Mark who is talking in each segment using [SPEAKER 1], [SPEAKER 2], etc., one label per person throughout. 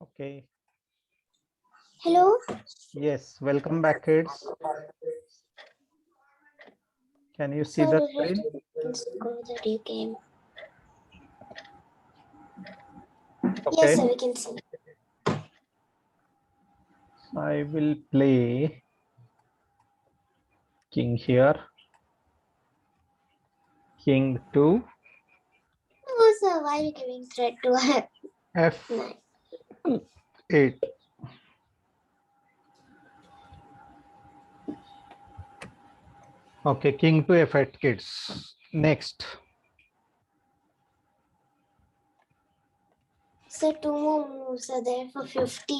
[SPEAKER 1] Okay.
[SPEAKER 2] Hello.
[SPEAKER 1] Yes, welcome back, kids. Can you see the
[SPEAKER 2] Sorry,
[SPEAKER 1] screen?
[SPEAKER 2] let's go to the game.
[SPEAKER 1] Okay.
[SPEAKER 2] Yes, sir, we can see.
[SPEAKER 1] I will play king here. King to
[SPEAKER 2] Oh, sir, why are you giving threat to her?
[SPEAKER 1] f8. Okay, king to f8, kids. Next.
[SPEAKER 2] So two more moves are there for 50.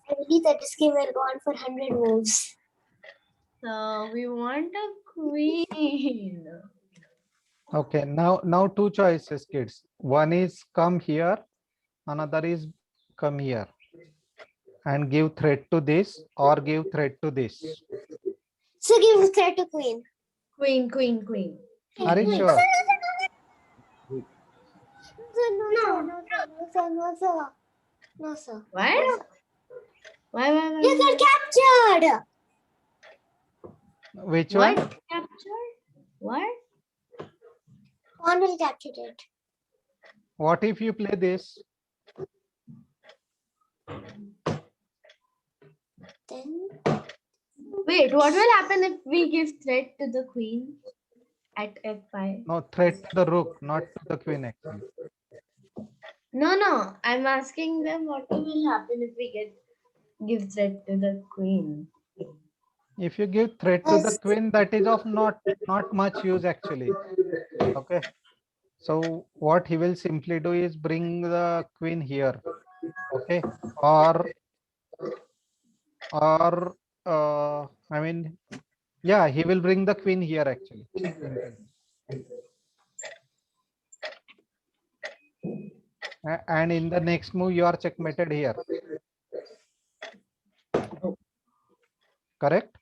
[SPEAKER 2] I believe that this game will go on for 100 moves.
[SPEAKER 3] We want a queen.
[SPEAKER 1] Okay, now two choices, kids. One is come here, another is come here and give threat to this or give threat to this.
[SPEAKER 2] So give threat to queen.
[SPEAKER 3] Queen, queen, queen.
[SPEAKER 1] Are you sure?
[SPEAKER 2] No, sir. No, sir.
[SPEAKER 3] What?
[SPEAKER 2] No, sir.
[SPEAKER 3] Why?
[SPEAKER 2] You got captured.
[SPEAKER 1] Which
[SPEAKER 3] What?
[SPEAKER 1] one?
[SPEAKER 3] Capture? What?
[SPEAKER 2] Pawn will capture it.
[SPEAKER 1] What if you play this?
[SPEAKER 2] Then
[SPEAKER 3] Wait, what will happen if we give threat to the queen at f5?
[SPEAKER 1] No, threat to the rook, not to the queen actually.
[SPEAKER 3] No. I'm asking them what will happen if we give threat to the queen.
[SPEAKER 1] If you give threat to the queen, that is of not much use actually. Okay. So what he will simply do is bring the queen here. Okay. Or I mean, yeah, he will bring the queen here actually. Simple. And in the next move, you are checkmated here. Correct?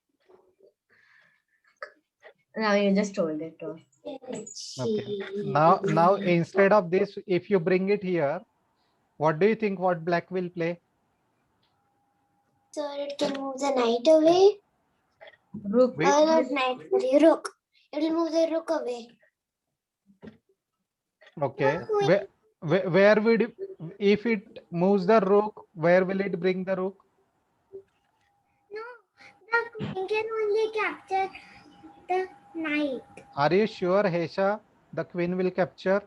[SPEAKER 3] Now you just told it to us.
[SPEAKER 1] Okay. Now instead of this, if you bring it here, what do you think what black will play?
[SPEAKER 2] so it can move the knight away.
[SPEAKER 3] Rook.
[SPEAKER 2] Not knight, sorry, rook. It will move the rook away.
[SPEAKER 1] Okay. Where would it, if it moves the rook, where will it bring the rook?
[SPEAKER 2] No, the queen can only capture the knight.
[SPEAKER 1] Are you sure, Hesha, the queen will capture?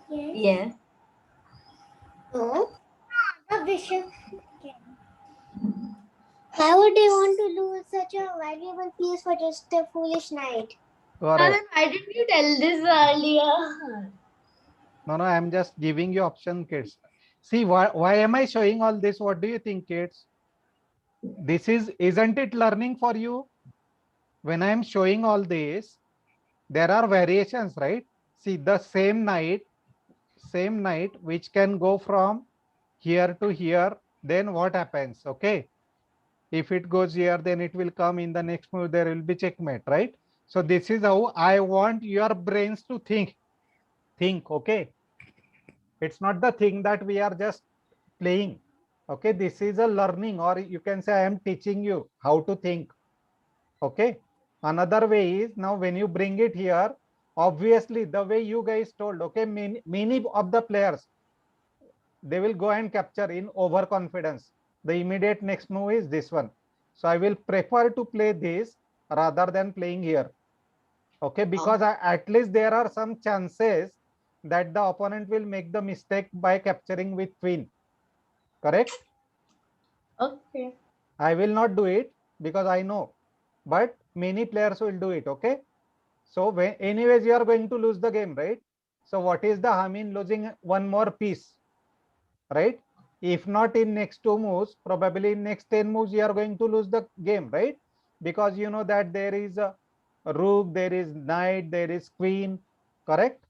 [SPEAKER 2] Yes.
[SPEAKER 3] Yes.
[SPEAKER 2] No. The bishop can. Why would they want to lose such a valuable piece for just a foolish knight?
[SPEAKER 1] Correct.
[SPEAKER 3] Why didn't you tell this earlier?
[SPEAKER 1] No, I'm just giving you option, kids. See, why am I showing all this? What do you think, kids? This isn't it learning for you? When I'm showing all this, there are variations, right? See, the same knight, which can go from here to here, then what happens? Okay. If it goes here, then it will come in the next move, there will be checkmate, right? So this is how I want your brains to think. Okay. It's not the thing that we are just playing. Okay, this is a learning, or you can say I am teaching you how to think. Okay. Another way is, now when you bring it here, obviously the way you guys told, okay, many of the players, they will go and capture in overconfidence. The immediate next move is this one. So I will prefer to play this rather than playing here. Okay, because at least there are some chances that the opponent will make the mistake by capturing with queen. Correct?
[SPEAKER 3] Okay.
[SPEAKER 1] I will not do it because I know, but many players will do it. Okay. So when, anyways, you are going to lose the game, right? So what is the harm in losing one more piece, right? If not in next two moves, probably in next 10 moves, you are going to lose the game, right? Because you know that there is a rook, there is knight, there is queen, correct?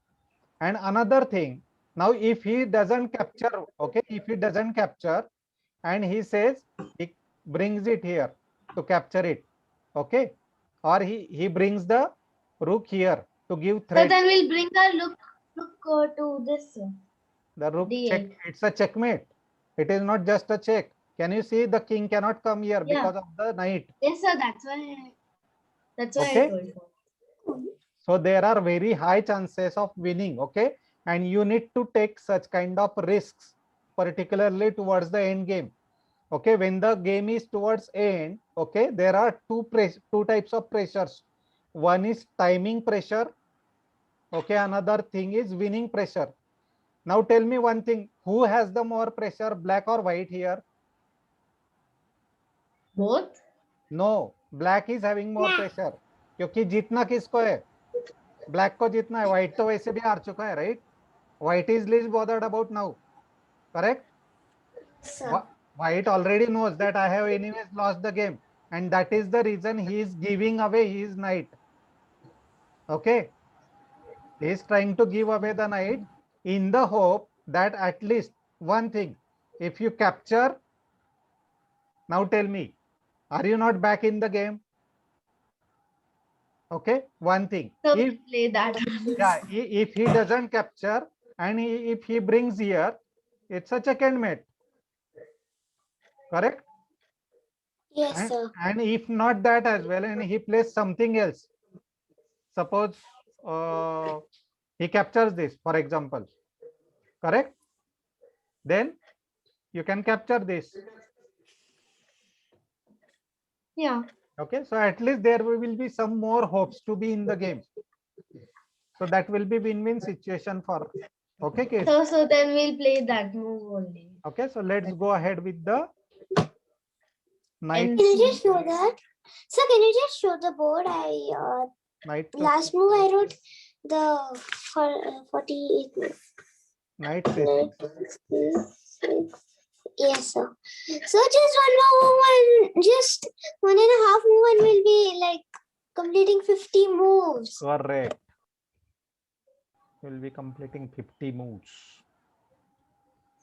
[SPEAKER 1] And another thing, now if he doesn't capture, okay, if he doesn't capture and he says he brings it here to capture it, okay, or he brings the rook here to give
[SPEAKER 3] So
[SPEAKER 1] threat.
[SPEAKER 3] then we'll bring our rook Look to this.
[SPEAKER 1] The rook check.
[SPEAKER 3] D8.
[SPEAKER 1] It's a checkmate. It is not just a check. Can you see the king cannot come here
[SPEAKER 3] Yeah.
[SPEAKER 1] because of the knight?
[SPEAKER 3] Yes, sir. That's why. That's why
[SPEAKER 1] Okay.
[SPEAKER 3] I told you.
[SPEAKER 1] So there are very high chances of winning. Okay, and you need to take such kind of risks, particularly towards the end game. Okay, when the game is towards end, okay, there are two types of pressures. One is timing pressure. Okay, another thing is winning pressure. Now tell me one thing, who has the more pressure, black or white here?
[SPEAKER 3] Both?
[SPEAKER 1] No, black is having more pressure. क्योंकि जीतना किसको है? Black को जीतना है. White तो वैसे भी हार चुका है, right? White is least bothered about now. Correct?
[SPEAKER 2] Sir.
[SPEAKER 1] White already knows that I have anyways lost the game, and that is the reason he is giving away his knight. Okay, he is trying to give away the knight in the hope that at least one thing, if you capture, now tell me, are you not back in the game? Okay, one thing.
[SPEAKER 3] So
[SPEAKER 1] If
[SPEAKER 3] play that.
[SPEAKER 1] yeah, if he doesn't capture and if he brings here, it's a second mate. Correct?
[SPEAKER 2] Yes, sir.
[SPEAKER 1] And if not that as well, and he plays something else, suppose he captures this, for example, correct? Then you can capture this.
[SPEAKER 3] Yeah.
[SPEAKER 1] Okay, so at least there will be some more hopes to be in the game. So that will be win-win situation for. Okay, kids.
[SPEAKER 3] So then we'll play that move only.
[SPEAKER 1] Okay, so let's go ahead with the knight.
[SPEAKER 3] And
[SPEAKER 2] Can you just show that? Sir, can you just show the board?
[SPEAKER 1] Knight to
[SPEAKER 2] Last move I wrote the 48 move.
[SPEAKER 1] knight c6.
[SPEAKER 2] Yes, sir. So just one more just 1.5 move and we'll be like completing 50 moves.
[SPEAKER 1] Correct. We'll be completing 50 moves.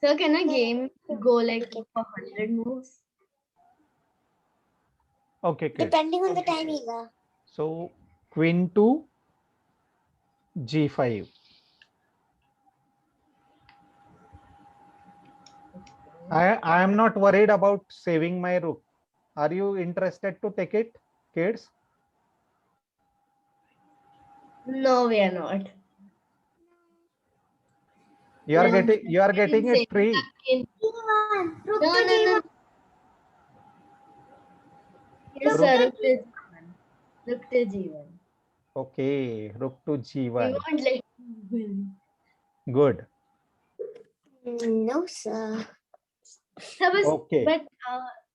[SPEAKER 3] so can a game go like for 100 moves?
[SPEAKER 1] Okay, kids.
[SPEAKER 2] Depending on the time either.
[SPEAKER 1] So queen to g5. I am not worried about saving my rook. Are you interested to take it, kids?
[SPEAKER 3] No, we are not.
[SPEAKER 1] You are
[SPEAKER 3] Yeah.
[SPEAKER 1] getting it free.
[SPEAKER 2] Rook
[SPEAKER 3] No,
[SPEAKER 2] to
[SPEAKER 3] no, no.
[SPEAKER 2] G1.
[SPEAKER 3] Yes,
[SPEAKER 1] Rook.
[SPEAKER 3] sir. Look to G1.
[SPEAKER 1] Okay, rook to
[SPEAKER 3] We
[SPEAKER 1] g1.
[SPEAKER 3] won't let you win.
[SPEAKER 1] Good.
[SPEAKER 2] No, sir.
[SPEAKER 1] Okay.
[SPEAKER 3] But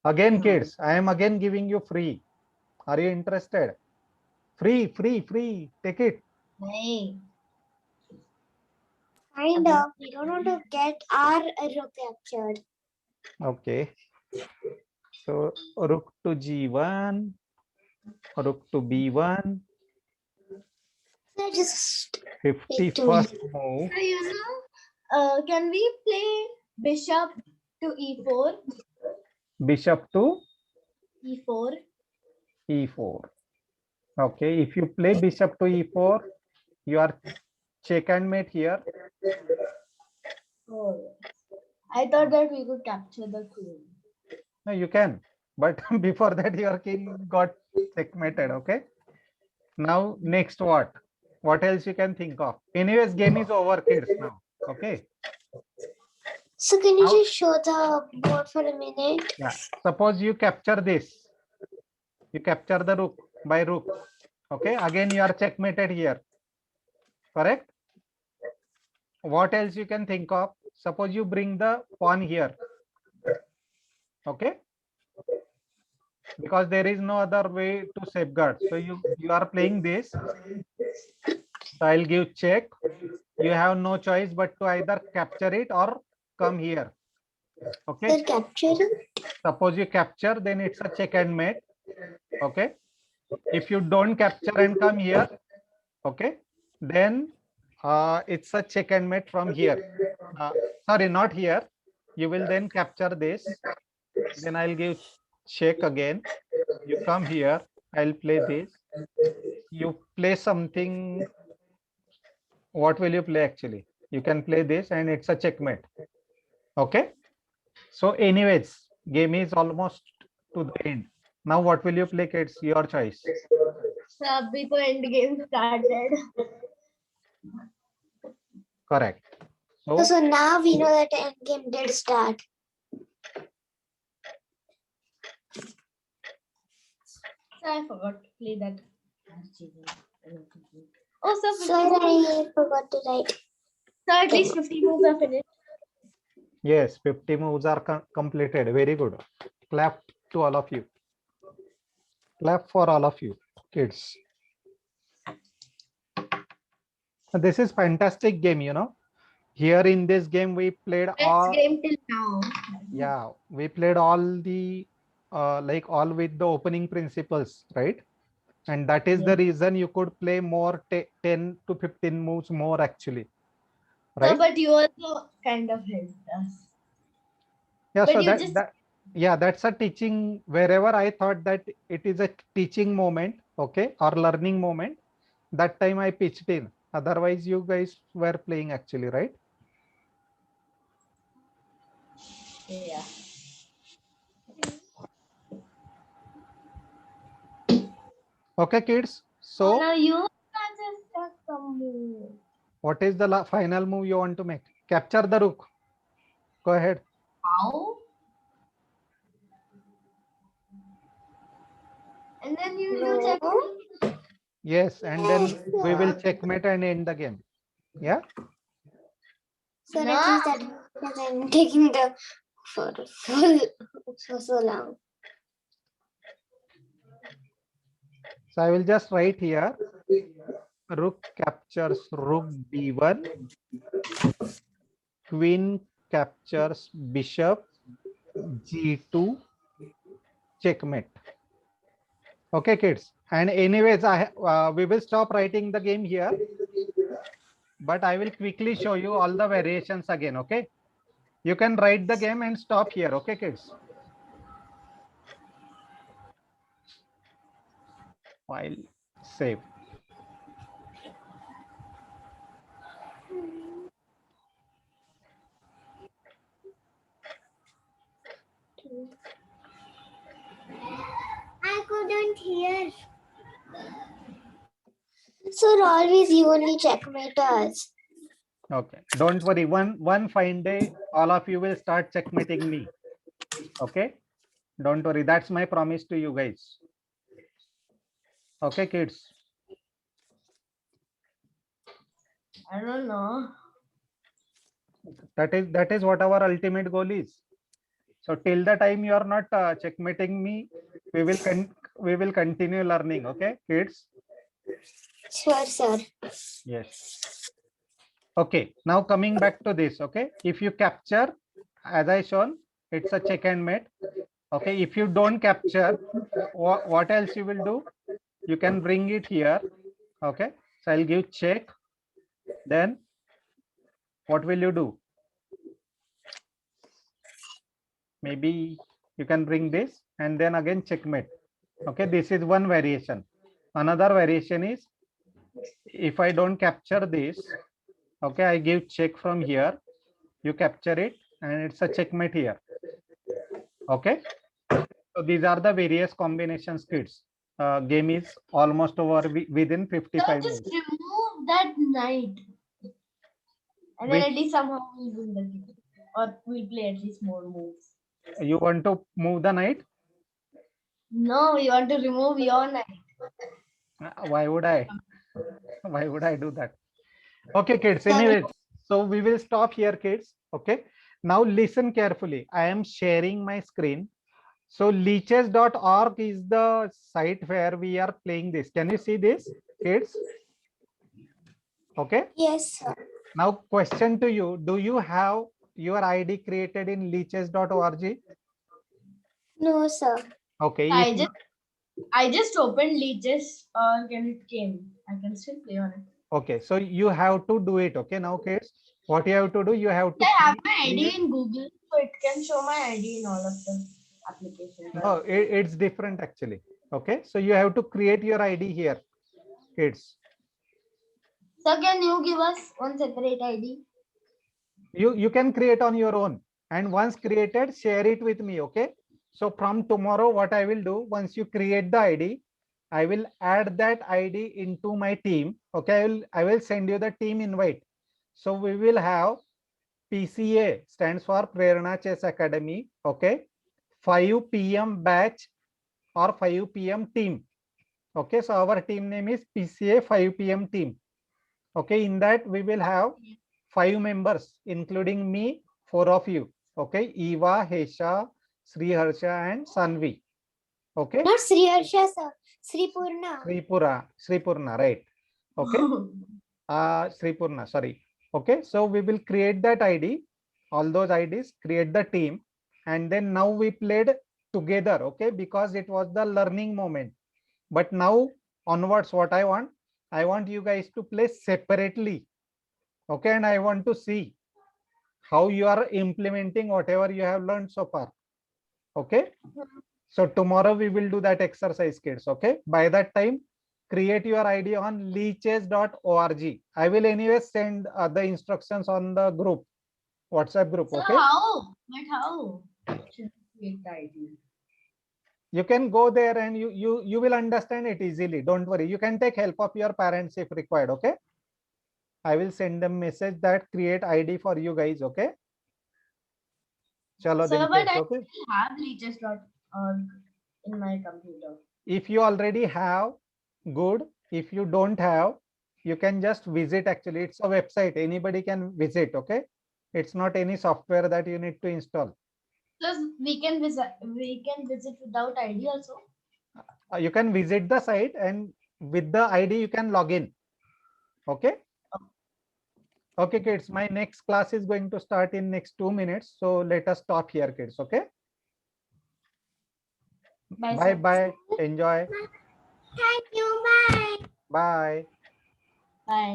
[SPEAKER 1] Again, kids, I am again giving you free. Are you interested? Free. Take it.
[SPEAKER 3] nahi.
[SPEAKER 2] Kind of. We don't want to get our rook captured.
[SPEAKER 1] Okay. So rook to g1, rook to b1,
[SPEAKER 2] So just
[SPEAKER 1] 51st move.
[SPEAKER 3] So can we play bishop to E4?
[SPEAKER 1] Bishop to
[SPEAKER 3] E4.
[SPEAKER 1] e4. Okay, if you play bishop to e4, you are check and mate here.
[SPEAKER 3] Oh, I thought that we could capture the queen.
[SPEAKER 1] No, you can, but before that your king got checkmated. Okay. Now next what? What else you can think of? Anyways, game is over, kids. Now, okay.
[SPEAKER 2] So can you
[SPEAKER 1] Now-
[SPEAKER 2] just show the board for a minute?
[SPEAKER 1] Yeah. Suppose you capture this. You capture the rook by rook. Okay. Again, you are checkmated here. Correct. What else you can think of? Suppose you bring the pawn here. Okay. Because there is no other way to safeguard. So you are playing this. So I'll give check. You have no choice but to either capture it or come here. Okay.
[SPEAKER 2] Sir, capture it.
[SPEAKER 1] Suppose you capture, then it's a check and mate. Okay. If you don't capture and come here, okay, then it's a check and mate from here. Sorry, not here. You will then capture this. Then I'll give check again. You come here. I'll play this. You play something. what will you play actually? You can play this and it's a checkmate. Okay. So anyways, game is almost to the end. Now what will you play, kids? Your choice.
[SPEAKER 3] So abhi to end game started.
[SPEAKER 1] Correct.
[SPEAKER 2] So,
[SPEAKER 1] So
[SPEAKER 2] so now we know that the end game did start.
[SPEAKER 3] So I forgot to play that. Oh, so 50
[SPEAKER 2] Sorry,
[SPEAKER 3] moves.
[SPEAKER 2] I forgot to write.
[SPEAKER 3] So at least 50 moves are finished.
[SPEAKER 1] yes, 50 moves are completed. Very good. Clap to all of you. Clap for all of you, kids. This is fantastic game, you know. Here in this game, we played
[SPEAKER 3] Best
[SPEAKER 1] all,
[SPEAKER 3] game till now.
[SPEAKER 1] yeah, we played all the, like all with the opening principles, right? And that is the
[SPEAKER 3] Yeah.
[SPEAKER 1] reason you could play more 10 to 15 moves more actually,
[SPEAKER 3] So,
[SPEAKER 1] right?
[SPEAKER 3] but you also kind of helped us.
[SPEAKER 1] Yeah,
[SPEAKER 3] But
[SPEAKER 1] so
[SPEAKER 3] you just
[SPEAKER 1] yeah, that's a teaching. Wherever I thought that it is a teaching moment, okay, or learning moment, that time I pitched in. Otherwise, you guys were playing actually, right?
[SPEAKER 3] yeah.
[SPEAKER 1] Okay, kids.
[SPEAKER 3] So
[SPEAKER 1] So
[SPEAKER 3] now you suggest some move.
[SPEAKER 1] what is the final move you want to make? Capture the rook. Go ahead.
[SPEAKER 3] How? And then you will do check.
[SPEAKER 2] No.
[SPEAKER 1] Yes, and then
[SPEAKER 2] Yes,
[SPEAKER 1] we will
[SPEAKER 2] sir.
[SPEAKER 1] checkmate and end the game. Yeah.
[SPEAKER 2] So
[SPEAKER 3] No.
[SPEAKER 2] at least that because I'm taking the for full for so long.
[SPEAKER 1] So I will just write here. Rook captures rook b1. Queen captures bishop g2. Checkmate. Okay, kids. And anyways, we will stop writing the game here, but I will quickly show you all the variations again. Okay. You can write the game and stop here. Okay, kids. File save.
[SPEAKER 2] I couldn't hear. So always you only checkmate us.
[SPEAKER 1] Okay. Don't worry. One fine day, all of you will start checkmating me. Okay. Don't worry. That's my promise to you guys. Okay, kids.
[SPEAKER 3] I don't know.
[SPEAKER 1] That is what our ultimate goal is. So till the time you are not checkmating me, we will continue learning. Okay, kids.
[SPEAKER 2] Sure, sir.
[SPEAKER 1] Yes. Okay. Now coming back to this. Okay. If you capture, as I shown, it's a check and mate. Okay. If you don't capture, what else you will do? You can bring it here. Okay. So I'll give check. Then what will you do? Maybe you can bring this and then again checkmate. Okay. This is one variation. Another variation is if I don't capture this, okay, I give check from here, you capture it and it's a checkmate here. Okay. So these are the various combinations, kids. Game is almost over within
[SPEAKER 3] So
[SPEAKER 1] 55
[SPEAKER 3] just
[SPEAKER 1] minutes.
[SPEAKER 3] remove that knight. And then
[SPEAKER 1] Which
[SPEAKER 3] at least somehow we'll win the game. Or we'll play at least more moves.
[SPEAKER 1] you want to move the knight?
[SPEAKER 3] No, we want to remove your knight.
[SPEAKER 1] Why would I? Why would I do that? Okay, kids.
[SPEAKER 2] Then
[SPEAKER 1] Anyway, so we will stop here, kids. Okay. Now listen carefully. I am sharing my screen. So leeches.org is the site where we are playing this. Can you see this, kids? Okay.
[SPEAKER 2] yes, sir.
[SPEAKER 1] Now question to you. Do you have your ID created in leeches.org?
[SPEAKER 2] No, sir.
[SPEAKER 1] Okay. If
[SPEAKER 3] I just opened Leeches and it came. I can still play on it.
[SPEAKER 1] okay, so you have to do it. Okay. Now, kids, what you have to do, you have to
[SPEAKER 3] I have my
[SPEAKER 1] create.
[SPEAKER 3] ID in Google, so it can show my ID in all of the applications.
[SPEAKER 1] No, it's different actually. Okay. So you have to create your ID here, kids.
[SPEAKER 3] So can you give us one separate ID?
[SPEAKER 1] You can create on your own, and once created, share it with me. Okay. So from tomorrow, what I will do, once you create the ID, I will add that ID into my team. Okay. I will send you the team invite. So we will have PCA, stands for Prerna Chess Academy. Okay. 5 p.m. batch or 5 p.m. team. Okay. So our team name is PCA 5 p.m. team. Okay. In that we will have 5 members, including me, 4 of you. Okay. Eva, Hesha, Sri Harsha, and Sanvi. Okay.
[SPEAKER 2] Not Sri Harsha, sir. Sri Purna.
[SPEAKER 1] Sripurna, right. Okay. Sripurna, sorry. Okay. So we will create that ID, all those IDs, create the team. And then now we played together. Okay. Because it was the learning moment. But now onwards, what I want you guys to play separately. Okay. And I want to see how you are implementing whatever you have learned so far. Okay. So tomorrow we will do that exercise, kids. Okay. By that time, create your ID on leechess.org. I will anyway send the instructions on the group, WhatsApp group.
[SPEAKER 3] So
[SPEAKER 1] Okay.
[SPEAKER 3] how? But how? Should we create the ID?
[SPEAKER 1] You can go there and you will understand it easily. Don't worry. You can take help of your parents if required. Okay. I will send them message that create ID for you guys. Okay. Chalo
[SPEAKER 3] So
[SPEAKER 1] then,
[SPEAKER 3] but
[SPEAKER 1] kids.
[SPEAKER 3] I
[SPEAKER 1] Okay.
[SPEAKER 3] have leeches.org in my computer.
[SPEAKER 1] If you already have, good. If you don't have, you can just visit. Actually, it's a website, anybody can visit. Okay. It's not any software that you need to install.
[SPEAKER 3] Plus we can visit without ID also.
[SPEAKER 1] You can visit the site, and with the ID you can log in. Okay. Okay, kids, my next class is going to start in next 2 minutes, so let us stop here, kids. Okay.
[SPEAKER 3] Bye,
[SPEAKER 1] Bye
[SPEAKER 3] sir.
[SPEAKER 1] bye, enjoy.
[SPEAKER 2] Thank you. Bye.
[SPEAKER 1] Bye.
[SPEAKER 3] Bye.